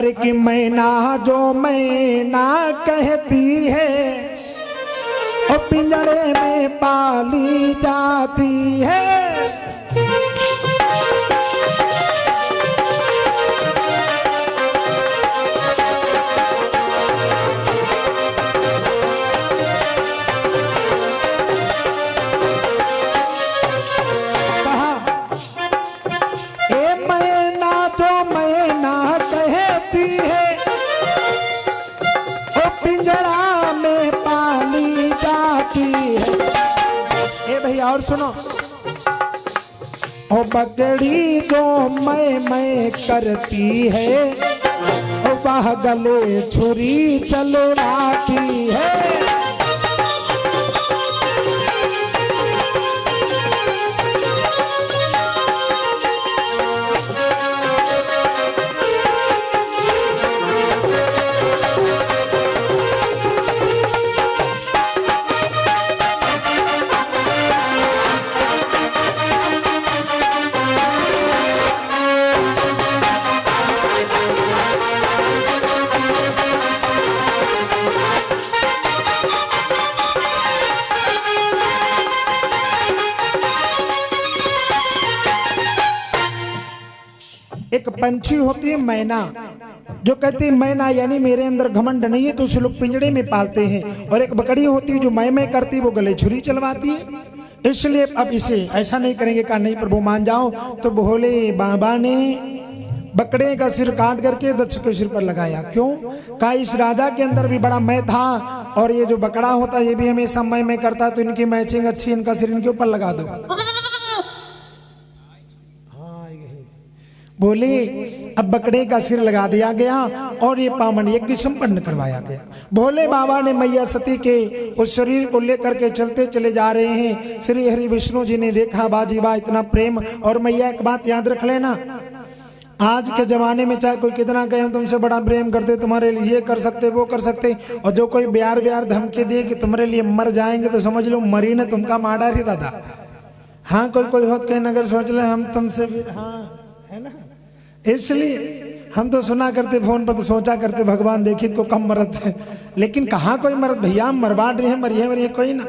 कि मैना जो मैना कहती है और पिंजड़े में पाली जाती है। कहा ए मैना जो मैना कहती है और पिंजड़ा में पाली जाती है। ए भैया और सुनो, ओ बकरी जो मैं करती है और वह गले छुरी चलवाती है। एक पंछी होती है मैना, जो कहती है मैना यानी मेरे अंदर घमंड नहीं है, तो उसे लोग पिंजड़े में पालते हैं। और एक बकरी होती है जो मैं करती है, वो गले छुरी चलवाती है। इसलिए अब इसे ऐसा नहीं करेंगे, कहा नहीं प्रभु मान जाओ। तो भोले बाबा ने बकरे का सिर काट करके दक्ष के सिर पर लगाया। क्यों? कहा इस राजा के अंदर भी बड़ा मैं था, और ये जो बकरा होता है ये भी हमेशा मैं करता, तो इनकी मैचिंग अच्छी, इनका सिर इनके ऊपर लगा दो। बोले अब बकरे का सिर लगा दिया गया और ये पावन यज्ञ संपन्न करवाया गया। भोले बाबा ने मैया सती के उस शरीर को लेकर के चलते चले जा रहे हैं। श्री हरि विष्णु जी ने देखा बाजी बा इतना प्रेम। और मैया एक बात याद रख लेना, आज के जमाने में चाहे कोई कितना कहे हम तुमसे बड़ा प्रेम करते, तुम्हारे लिए ये कर सकते वो कर सकते, और जो कोई ब्यार ब्यार धमकी दे कि तुम्हारे लिए मर जाएंगे, तो समझ लो मरी ने तुमका मारा ही दादा। हाँ कोई होत कहीं नगर सोच ले हम तुमसे भी, हाँ है ना। इसलिए हम तो सुना करते फोन पर, तो सोचा करते भगवान देखिए को कम मरद है, लेकिन कहाँ कोई मरद भैया, मरवाड़ रही है मरिए कोई ना।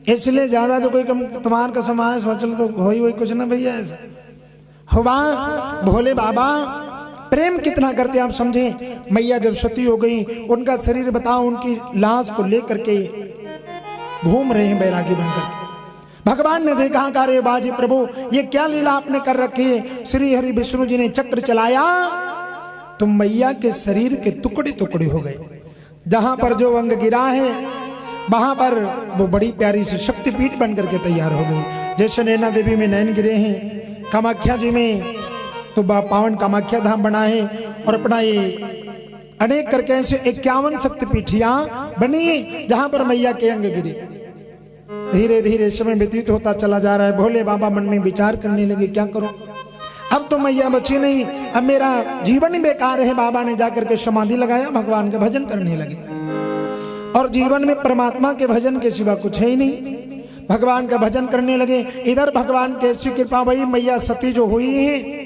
इसलिए ज्यादा जो कोई कम तुम्हार का समाज सोच लो तो वही कुछ ना भैया ऐसा हुआ। भोले बाबा प्रेम कितना करते आप समझे। मैया जब सती हो गई, उनका शरीर बताओ, उनकी लाश को लेकर के घूम रहे हैं बैरागी बनकर। भगवान ने देखा का रे बाजी प्रभु ये क्या लीला आपने कर रखी है। श्री हरि विष्णु जी ने चक्र चलाया तो मैया के शरीर के टुकड़े टुकड़े हो गए। जहां पर जो अंग गिरा है वहां पर वो बड़ी प्यारी सी शक्तिपीठ बन करके तैयार हो गई। जैसे नैना देवी में नैन गिरे हैं, कामाख्या जी में तो पावन कामाख्या धाम बना है, और अपना ये अनेक करके ऐसे 51 शक्तिपीठियां बनी जहां पर मैया के अंग गिरे। धीरे धीरे समय व्यतीत होता चला जा रहा है। भोले बाबा मन में विचार करने लगे क्या करूं, अब तो मैया बची नहीं, अब मेरा जीवन ही बेकार है। बाबा ने जाकर के समाधि लगाया, भगवान के भजन करने लगे, और जीवन में परमात्मा के भजन के सिवा कुछ है ही नहीं। भगवान का भजन करने लगे। इधर भगवान की ऐसी कृपा भई, मैया सती जो हुई है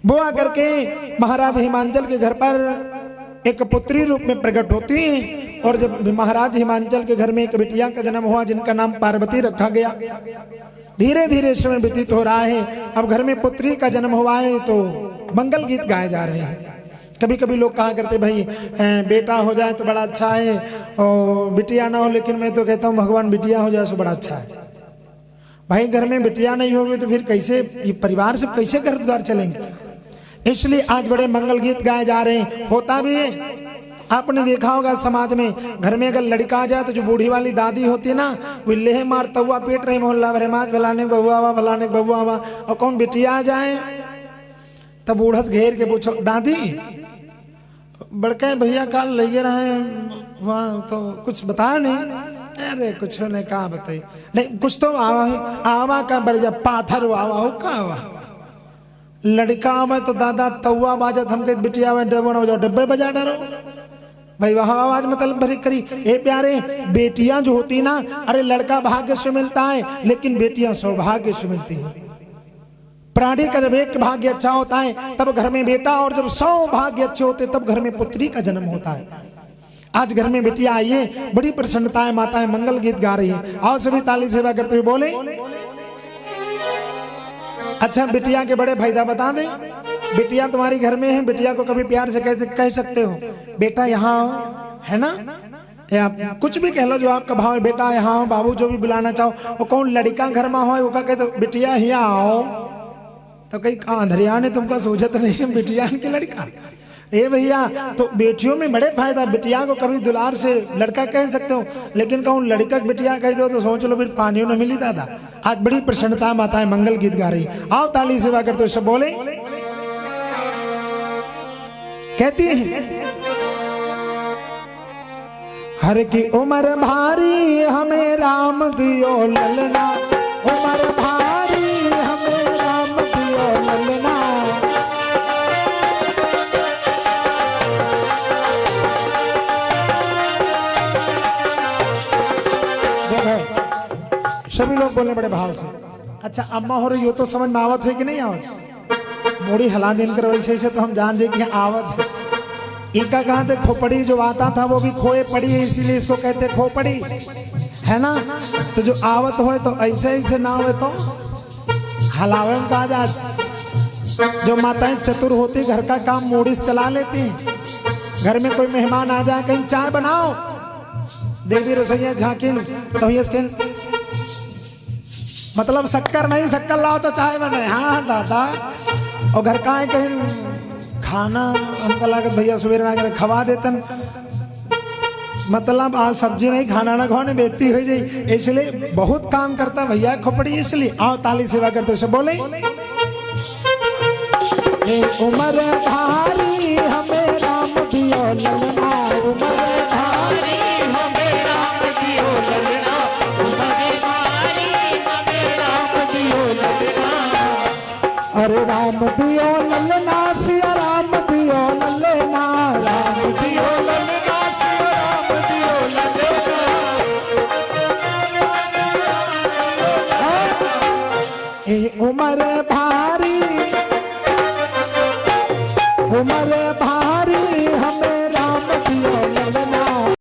वो आकर के महाराज हिमांचल के घर पर एक पुत्री रूप में प्रकट होती है। और जब महाराज हिमांचल के घर में एक बिटिया का जन्म हुआ जिनका नाम पार्वती रखा गया। धीरे धीरे समय व्यतीत हो रहा है। अब घर में पुत्री का जन्म हुआ है तो मंगल गीत गाए जा रहे हैं। कभी कभी लोग कहा करते भाई बेटा हो जाए तो बड़ा अच्छा है, और बिटिया ना हो, लेकिन मैं तो कहता हूँ भगवान बिटिया हो जाए तो बड़ा अच्छा है। भाई घर में बिटिया नहीं होगी तो फिर कैसे ये परिवार से कैसे घर द्वार चलेंगे। इसलिए आज बड़े मंगल गीत गाए जा रहे हैं। होता भी है, आपने देखा होगा समाज में घर में अगर लड़का आ जाए तो जो बूढ़ी वाली दादी होती है ना, वो लेह मार तवा पेट रही मोहल्ला भरे माच फलाने बहुआ हुआ फलाने बहुआ हुआ, और कौन बिटिया आ जाए तब बूढ़स घेर के पूछो दादी बड़के भैया काल लगे रहे वहां तो कुछ बताया नहीं। अरे कुछ ने कहा बताई नहीं, कुछ तो आवा का बरजा पाथर आवा हो का आवा लड़का में तो दादा तवा बाजत हमके बिटिया में डब्बे बजा डरो भाई, वहां आवाज मतलब भरी करी। ए प्यारे बेटियां जो होती ना, अरे लड़का भाग्य से मिलता है लेकिन बेटियां सौभाग्य से मिलती है। प्राणी का जब एक भाग्य अच्छा होता है तब घर में बेटा, और जब 100 भाग्य अच्छे होते तब घर में पुत्री का जन्म होता है। आज घर में बेटियां आई है, बड़ी प्रसन्नता है, माताएं मंगल गीत गा रही है। आओ सभी ताली सेवा करते हुए बोले। अच्छा, बिटिया के बड़े फायदा बता दें। बिटिया तुम्हारी घर में है, बिटिया को कभी प्यार से कह सकते हो बेटा यहाँ है ना, या कुछ भी कह लो जो आपका भाव है, बेटा यहाँ बाबू, जो भी बुलाना चाहो। और कौन लड़का घर में हो वो कहते तो बिटिया यहाँ आओ, तो कहीं अंधरिया ने तुमको सूझत नहीं है बिटिया की लड़का। ए भैया, तो बेटियों में बड़े फायदा। बिटिया को कभी दुलार से लड़का कह सकते हो, लेकिन कहूँ लड़का बिटिया कह दो तो सोच लो फिर पानियों में मिली दादा। आज बड़ी प्रसन्नता, माताएं मंगल गीत गा रही। आओ ताली सेवा करते हो सब बोले। कहती हैं हर की उम्र भारी हमें राम दियो ललना, उम्र भारी हमें राम दियो ललना। सभी लोग बोले बड़े भाव से। अच्छा, अम्मा हो रही हो तो समझ में आवत है कि नहीं आवत? मोड़ी हला दिन कर वैसे से तो हम जान दे कि आवत है। इनका कहा थे खोपड़ी जो आता था वो भी खोए पड़ी है, इसीलिए इसको कहते खोपड़ी है ना। तो जो आवत हो तो ऐसे ऐसे ना हो तो हलावे में कहा जात। जो माताएं चतुर होती घर का काम मोड़ी से चला लेती हैं। घर में कोई मेहमान आ जाए, कहीं चाय बनाओ, देवी रसोइया झांकिन तो इसके मतलब शक्कर नहीं, शक्कर लाओ तो चाय बने। हाँ दादा, और घर का है कहीं खाना हमका लागत भैया सवेरे ना खवा देतन, मतलब आज सब्जी नहीं खाना ना खाने बेचती हो जाए, इसलिए बहुत काम करता भैया खोपड़ी। इसलिए आओ ताली सेवा करते सब बोले। उम्र भारी हमें राम दियो ललना, उम्र भारी हमें राम दियो ललना, उम्र भारी हमें राम दियो ललना। अरे राम दियो ललना सिया राम दियो ललना, राम दियो ललना सिया राम दियो ललना। ए उम्र भारी, उम्र भारी